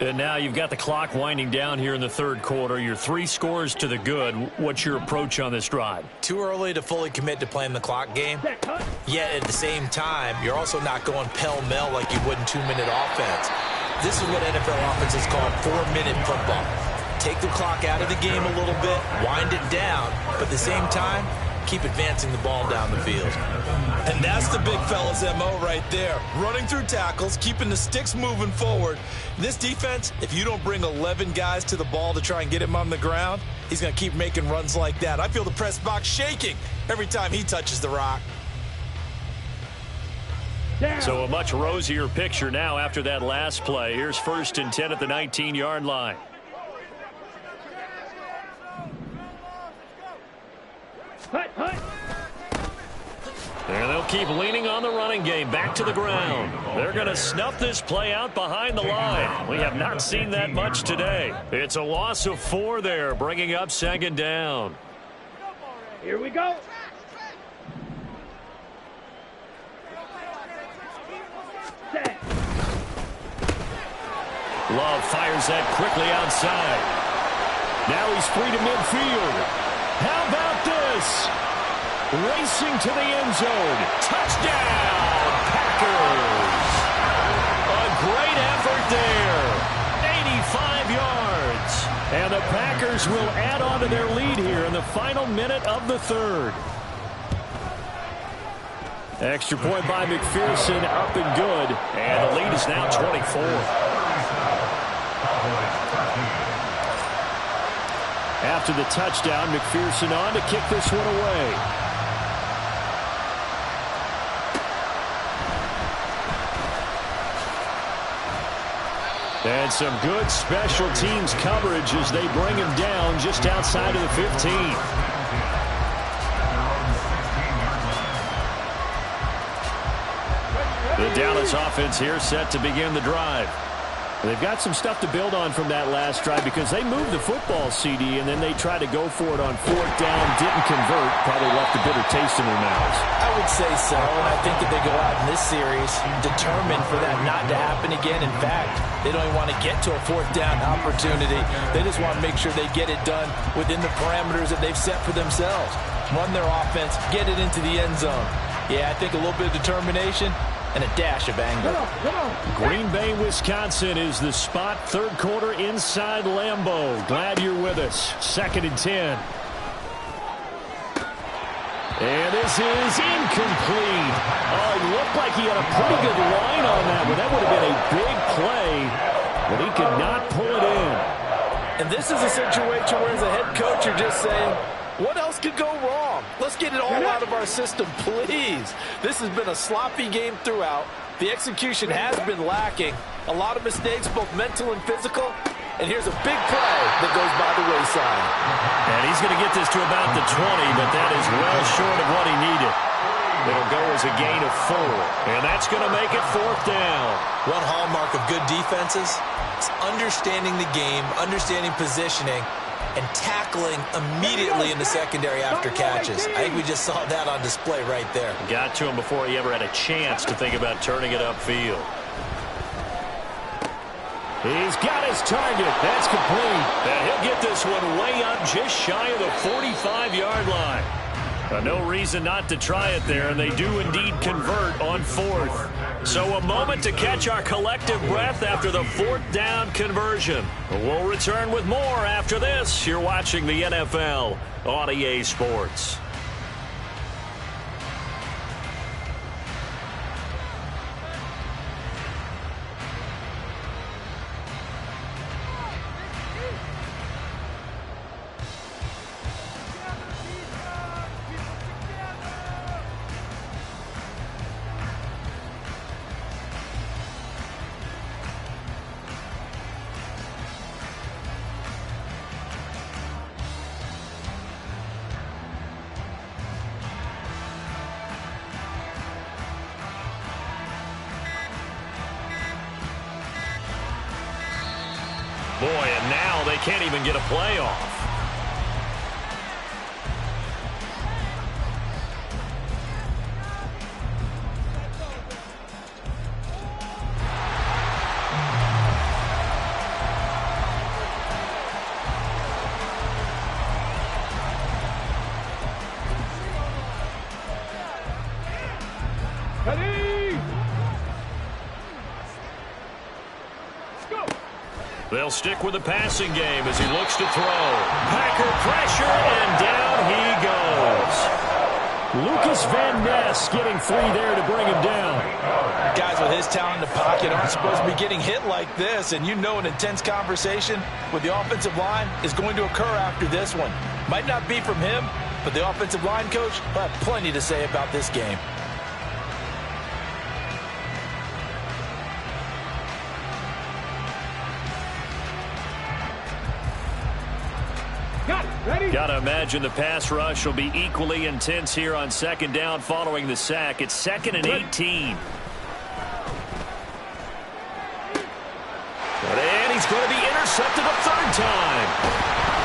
And now you've got the clock winding down here in the third quarter. You're 3 scores to the good. What's your approach on this drive? Too early to fully commit to playing the clock game. Yet at the same time, you're also not going pell-mell like you would in 2-minute offense. This is what NFL offenses call 4-minute football. Take the clock out of the game a little bit, wind it down, but at the same time, keep advancing the ball down the field. And that's the big fella's MO right there. Running through tackles, keeping the sticks moving forward. This defense, if you don't bring 11 guys to the ball to try and get him on the ground, he's going to keep making runs like that. I feel the press box shaking every time he touches the rock. So a much rosier picture now after that last play. Here's 1st and 10 at the 19-yard line. And they'll keep leaning on the running game back to the ground. They're going to snuff this play out behind the line. We have not seen that much today. It's a loss of 4 there, bringing up 2nd down. Here we go. Love fires that quickly outside. Now he's free to midfield. How about this? Racing to the end zone. Touchdown, Packers. A great effort there. 85 yards. And the Packers will add on to their lead here in the final minute of the third. Extra point by McPherson, up and good. And the lead is now 24. After the touchdown, McPherson on to kick this one away. And some good special teams coverage as they bring him down just outside of the 15. The Dallas offense here set to begin the drive. They've got some stuff to build on from that last drive because they moved the football, CD, and then they tried to go for it on 4th down, didn't convert, probably left a bitter taste in their mouths. I would say so, and I think that they go out in this series determined for that not to happen again. In fact, they don't even want to get to a 4th down opportunity. They just want to make sure they get it done within the parameters that they've set for themselves. Run their offense, get it into the end zone. Yeah, I think a little bit of determination and a dash of anger. Green Bay, Wisconsin is the spot. Third quarter inside Lambeau. Glad you're with us. 2nd and 10. And this is incomplete. Oh, it looked like he had a pretty good line on that one. That would have been a big play, but he could not pull it in. And this is a situation where as a head coach you're just saying, what else could go wrong? Let's get it all out of our system, please. This has been a sloppy game throughout. The execution has been lacking. A lot of mistakes, both mental and physical. And here's a big play that goes by the wayside. And he's going to get this to about the 20, but that is well short of what he needed. It'll go as a gain of 4. And that's going to make it 4th down. One hallmark of good defenses is understanding the game, understanding positioning, and tackling immediately in the secondary after catches. I think we just saw that on display right there. Got to him before he ever had a chance to think about turning it upfield. He's got his target. That's complete. And he'll get this one way up just shy of the 45-yard line. No reason not to try it there, and they do indeed convert on 4th. So a moment to catch our collective breath after the 4th down conversion. We'll return with more after this. You're watching the NFL on EA Sports. Boy, and now they can't even get a play off. They'll stick with the passing game as he looks to throw. Packer pressure, and down he goes. Lucas Van Ness getting free there to bring him down. Guys with his talent in the pocket aren't supposed to be getting hit like this, and you know an intense conversation with the offensive line is going to occur after this one. Might not be from him, but the offensive line coach will have plenty to say about this game. Got to imagine the pass rush will be equally intense here on second down following the sack. It's 2nd and 18. And he's going to be intercepted a third time.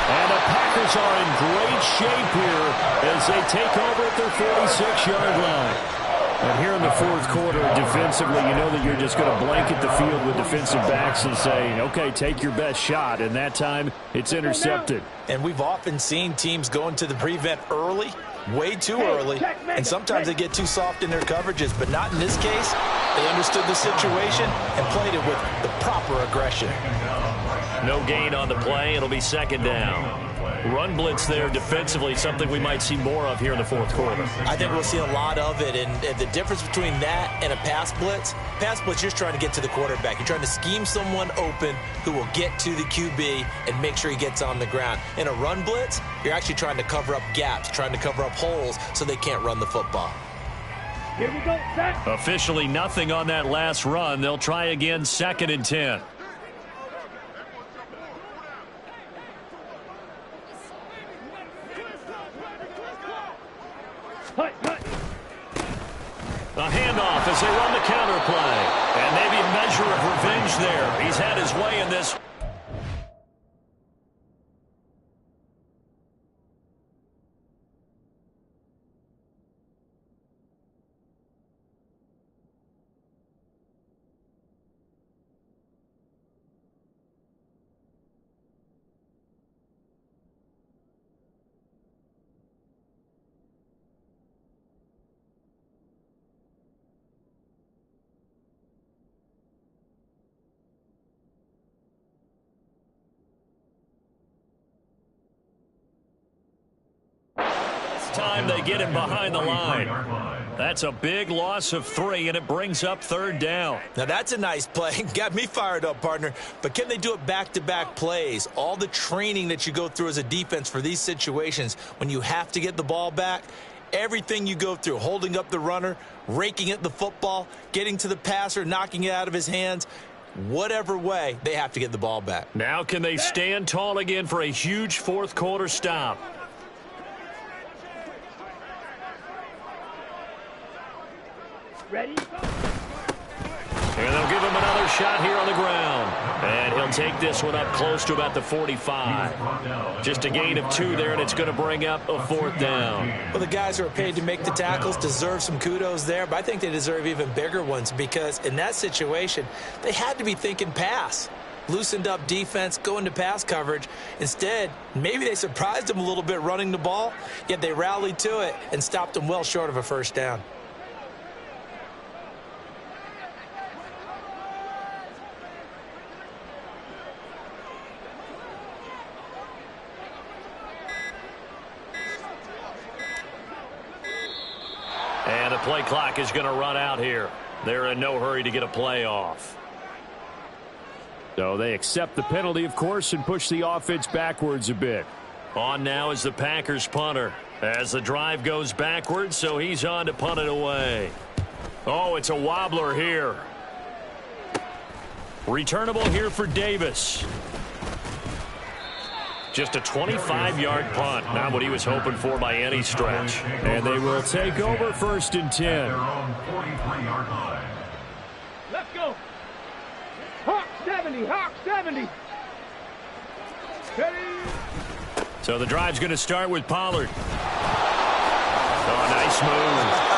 And the Packers are in great shape here as they take over at their 46-yard line. And here in the fourth quarter, defensively, you know that you're just going to blanket the field with defensive backs and say, okay, take your best shot. And that time, it's intercepted. And we've often seen teams go into the prevent early, way too early, and sometimes they get too soft in their coverages, but not in this case. They understood the situation and played it with the proper aggression. No gain on the play. It'll be second down. Run blitz there defensively, something we might see more of here in the fourth quarter. I think we'll see a lot of it, and the difference between that and a pass blitz, you're just trying to get to the quarterback. You're trying to scheme someone open who will get to the QB and make sure he gets on the ground. In a run blitz, you're actually trying to cover up gaps, trying to cover up holes so they can't run the football. Here we go, set. Officially nothing on that last run. They'll try again, 2nd and 10. A handoff as they run the counter play. And maybe a measure of revenge there. He's had his way in this. Time they get him behind the line. That's a big loss of 3, and it brings up 3rd down. Now that's a nice play. Got me fired up, partner. But can they do it back-to-back plays? All the training that you go through as a defense for these situations, when you have to get the ball back, everything you go through, holding up the runner, raking at the football, getting to the passer, knocking it out of his hands, whatever way, they have to get the ball back. Now can they stand tall again for a huge fourth quarter stop? Ready? And they'll give him another shot here on the ground. And he'll take this one up close to about the 45. Just a gain of 2 there, and it's going to bring up a 4th down. Well, the guys who are paid to make the tackles deserve some kudos there, but I think they deserve even bigger ones because in that situation, they had to be thinking pass. Loosened up defense, going to pass coverage. Instead, maybe they surprised them a little bit running the ball, yet they rallied to it and stopped them well short of a first down. And the play clock is going to run out here. They're in no hurry to get a play off. So they accept the penalty, of course, and push the offense backwards a bit. On now is the Packers punter. As the drive goes backwards, so he's on to punt it away. Oh, it's a wobbler here. Returnable here for Davis. Just a 25-yard punt. Not what he was hoping for by any stretch. And they will take over 1st and 10. Their own 43-yard line. Let's go. Hawk 70, Hawk 70. So the drive's going to start with Pollard. Oh, nice move.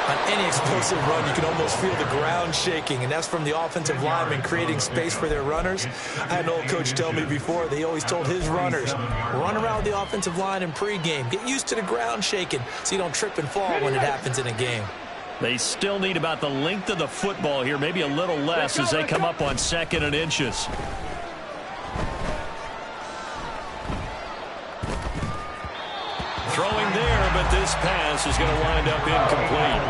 On any explosive run, you can almost feel the ground shaking, and that's from the offensive linemen creating space for their runners. I had an old coach tell me before, they always told his runners, run around the offensive line in pregame. Get used to the ground shaking so you don't trip and fall when it happens in a game. They still need about the length of the football here, maybe a little less as they come up on 2nd and inches. Throwing there, but this pass is going to wind up incomplete.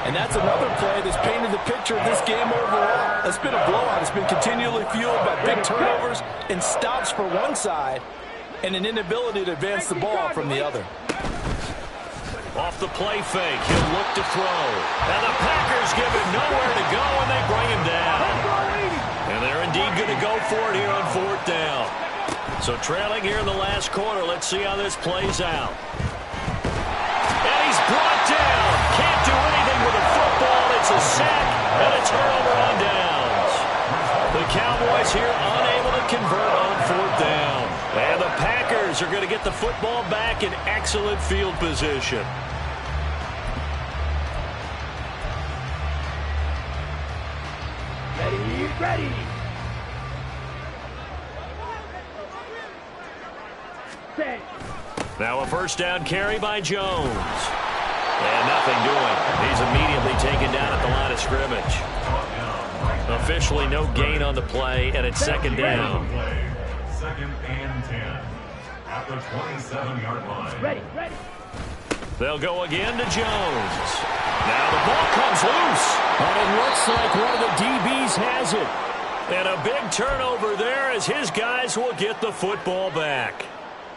And that's another play that's painted the picture of this game overall. It's been a blowout. It's been continually fueled by big turnovers and stops for one side and an inability to advance the ball from the other. Off the play fake, he'll look to throw. And the Packers give him nowhere to go, and they bring him down. And they're indeed going to go for it here on 4th down. So trailing here in the last quarter, let's see how this plays out. And he's brought down. Can't do anything with the football. It's a sack and a turnover on downs. The Cowboys here unable to convert on 4th down. And the Packers are going to get the football back in excellent field position. Ready. Set. Now a 1st down carry by Jones. And nothing doing. He's immediately taken down at the line of scrimmage. Officially no gain on the play, and it's 2nd down. 2nd and 10 at the 27-yard line. Ready. They'll go again to Jones. Now the ball comes loose. And it looks like one of the DBs has it. And a big turnover there as his guys will get the football back.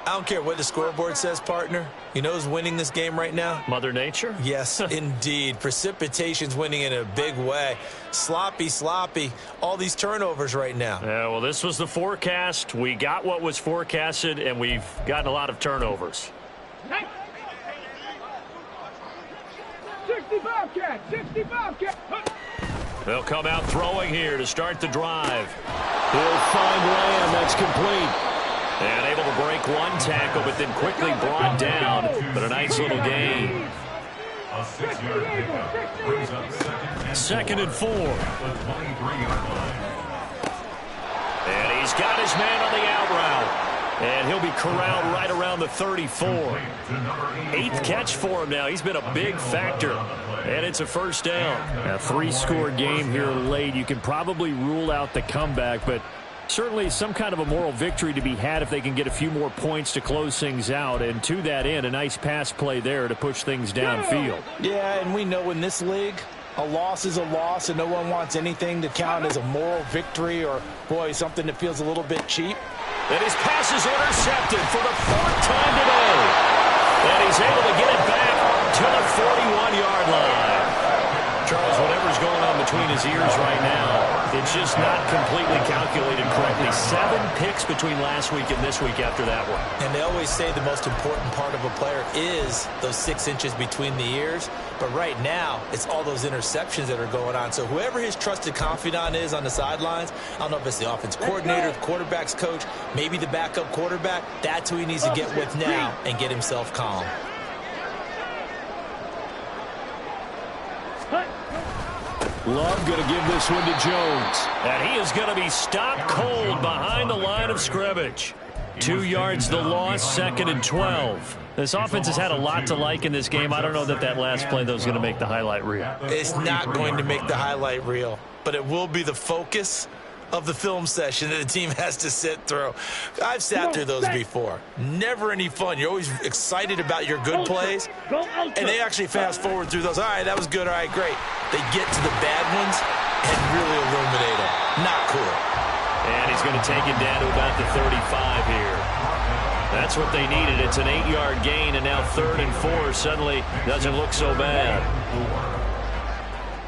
I don't care what the scoreboard says, partner. You know who's winning this game right now? Mother Nature? Yes, indeed. Precipitation's winning in a big way. Sloppy. All these turnovers right now. Yeah, well, this was the forecast. We got what was forecasted, and we've gotten a lot of turnovers. 65 cat. They'll come out throwing here to start the drive. He'll find Lamb. That's complete. And able to break one tackle, but then quickly brought down. But a nice little gain. A 6-yard pickup brings up 2nd and 4. the 23-yard line. And he's got his man on the out route. And he'll be corralled right around the 34. 8th catch for him now. He's been a big factor. And it's a 1st down. A 3-score game here late. You can probably rule out the comeback, but certainly some kind of a moral victory to be had if they can get a few more points to close things out. And to that end, a nice pass play there to push things downfield. Yeah, and we know in this league, a loss is a loss, and no one wants anything to count as a moral victory or, boy, something that feels a little bit cheap. And his pass is intercepted for the 4th time today. And he's able to get it back to the 41-yard line. Charles, whatever's going on between his ears right now, it's just not completely calculated correctly. 7 picks between last week and this week after that one. And they always say the most important part of a player is those 6 inches between the ears. But right now, it's all those interceptions that are going on. So whoever his trusted confidant is on the sidelines, I don't know if it's the offense coordinator, the quarterback's coach, maybe the backup quarterback, that's who he needs to get with now and get himself calm. Love going to give this one to Jones. And he is going to be stopped cold behind the line of scrimmage. 2 yards the loss, 2nd and 12. This offense has had a lot to like in this game. I don't know that last play, though, is going to make the highlight reel. It's not going to make the highlight reel, but it will be the focus of the film session that the team has to sit through. I've sat through those before. Never any fun. You're always excited about your good plays, and they actually fast forward through those. All right, that was good. All right, great. They get to the bad ones and really illuminate them. Not cool. And he's going to take it down to about the 35 here. That's what they needed. It's an 8-yard gain, and now 3rd and 4 suddenly doesn't look so bad.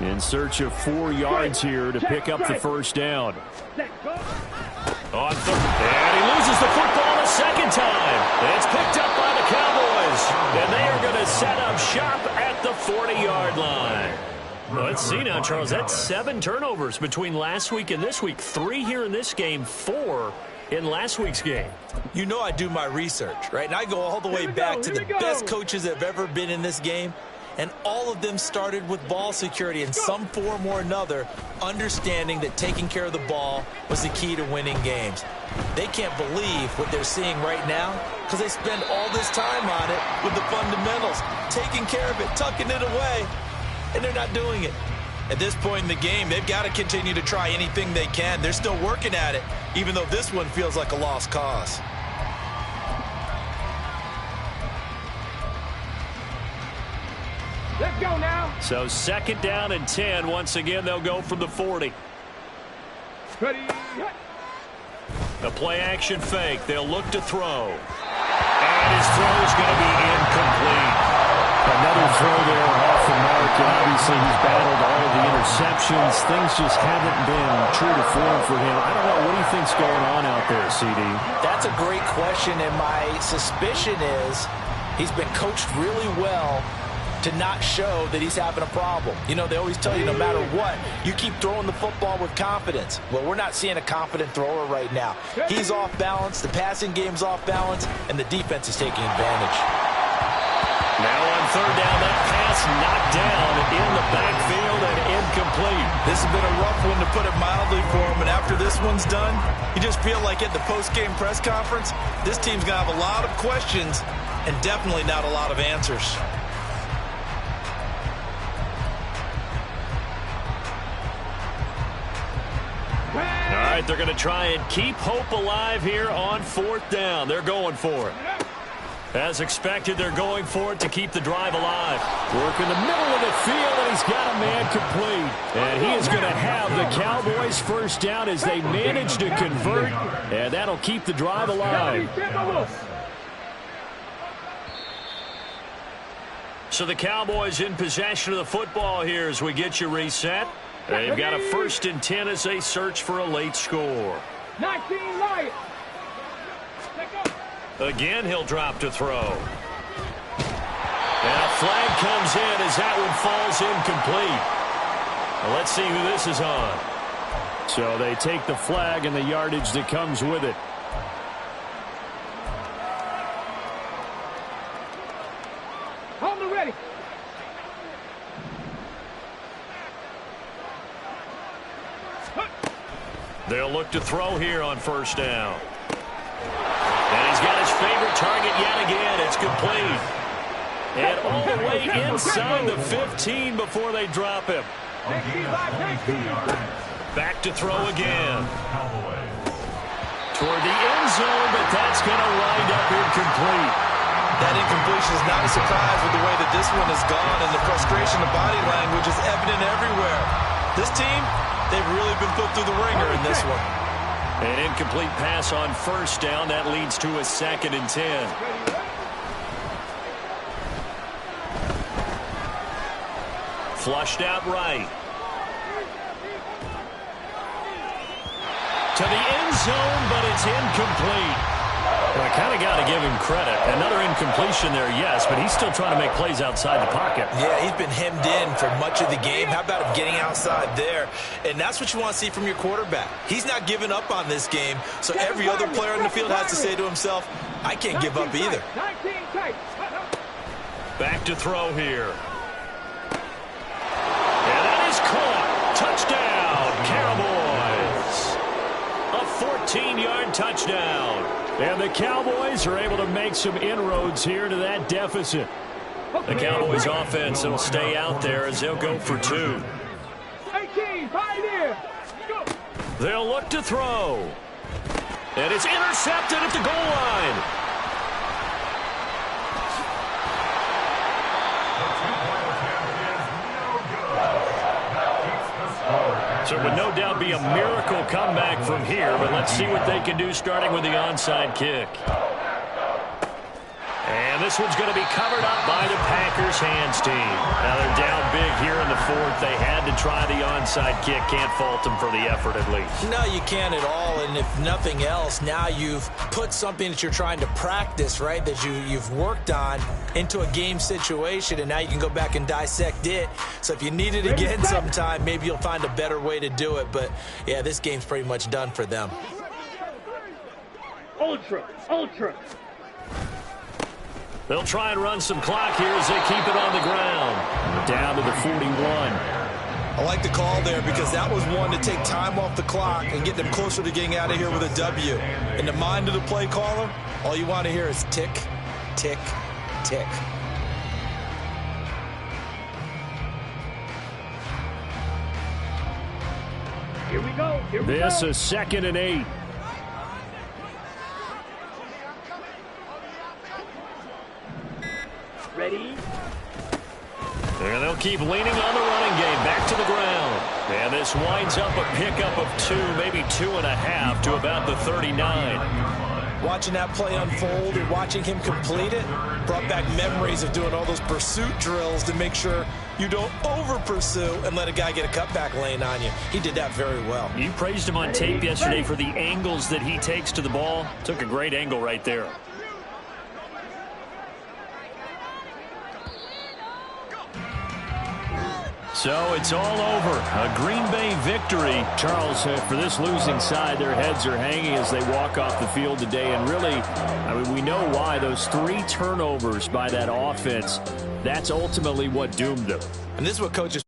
In search of 4 yards here to pick up the 1st down. On 3rd, and he loses the football a 2nd time. It's picked up by the Cowboys, and they are going to set up shop at the 40-yard line. Well, let's see now, Charles. That's 7 turnovers between last week and this week. 3 here in this game, 4 in last week's game. You know I do my research, right? And I go all the way back to the best coaches that have ever been in this game. And all of them started with ball security in some form or another, understanding that taking care of the ball was the key to winning games. They can't believe what they're seeing right now because they spend all this time on it with the fundamentals, taking care of it, tucking it away, and they're not doing it. At this point in the game, they've got to continue to try anything they can. They're still working at it, even though this one feels like a lost cause. Let's go now. So 2nd down and 10. Once again, they'll go from the 40. Ready. A play-action fake. They'll look to throw. And his throw is going to be incomplete. Another throw there off the mark, and obviously he's battled all of the interceptions. Things just haven't been true to form for him. I don't know. What do you think's going on out there, CD? That's a great question, and my suspicion is he's been coached really well to not show that he's having a problem. You know, they always tell you no matter what, you keep throwing the football with confidence. Well, we're not seeing a confident thrower right now. He's off balance, the passing game's off balance, and the defense is taking advantage. Now on 3rd down, that pass knocked down in the backfield and incomplete. This has been a rough one to put it mildly for him, and after this one's done, you just feel like at the post-game press conference, this team's going to have a lot of questions and definitely not a lot of answers. All right, they're going to try and keep hope alive here on 4th down. They're going for it. As expected, they're going for it to keep the drive alive. Work in the middle of the field, and he's got a man complete. And he is going to have the Cowboys 1st down as they manage to convert, and that'll keep the drive alive. So the Cowboys in possession of the football here as we get you reset. They've got a 1st and 10 as they search for a late score. 19 Lions. Again, he'll drop to throw. And a flag comes in as that one falls incomplete. Well, let's see who this is on. So they take the flag and the yardage that comes with it. On the ready. They'll look to throw here on 1st down. And he's got his favorite target yet again. It's complete. And all the way inside the 15 before they drop him. Back to throw again. Toward the end zone, but that's going to wind up incomplete. That incompletion is not a surprise with the way that this one has gone, and the frustration of body language is evident everywhere. This team, they've really been put through the ringer in this one. An incomplete pass on 1st down. That leads to a 2nd and 10. Flushed out right. To the end zone, but it's incomplete. Well, I kind of got to give him credit. Another incompletion there, yes, but he's still trying to make plays outside the pocket. Yeah, he's been hemmed in for much of the game. How about him getting outside there? And that's what you want to see from your quarterback. He's not giving up on this game, so every other player in the field has to say to himself, I can't give up either. Back to throw here. And that is caught. Touchdown, Cowboys. A 14-yard touchdown. And the Cowboys are able to make some inroads here to that deficit. The Cowboys offense will stay out there as they'll go for 2. 18, Pioneer. Go. They'll look to throw. And it's intercepted at the goal line. So it would no doubt be a miracle comeback from here, but let's see what they can do starting with the onside kick. And this one's going to be covered up by the Packers hands team. Now they're down big here in the 4th. They had to try the onside kick. Can't fault them for the effort at least. No, you can't at all. And if nothing else, now you've put something that you're trying to practice, right, that you've worked on into a game situation, and now you can go back and dissect it. So if you need it again sometime, maybe you'll find a better way to do it. But, yeah, this game's pretty much done for them. Ultra. Ultra. They'll try and run some clock here as they keep it on the ground. Down to the 41. I like the call there because that was one to take time off the clock and get them closer to getting out of here with a W. In the mind of the play caller, all you want to hear is tick, tick, tick. Here we go. Here we This go. is 2nd and 8. Ready? And they'll keep leaning on the running game. Back to the ground. And this winds up a pickup of 2, maybe 2.5 to about the 39. Watching that play unfold and watching him complete it brought back memories of doing all those pursuit drills to make sure you don't over-pursue and let a guy get a cutback lane on you. He did that very well. You praised him on tape yesterday for the angles that he takes to the ball. Took a great angle right there. So it's all over. A Green Bay victory. Charles, for this losing side, their heads are hanging as they walk off the field today. And really, I mean, we know why. Those 3 turnovers by that offense, that's ultimately what doomed them. And this is what coaches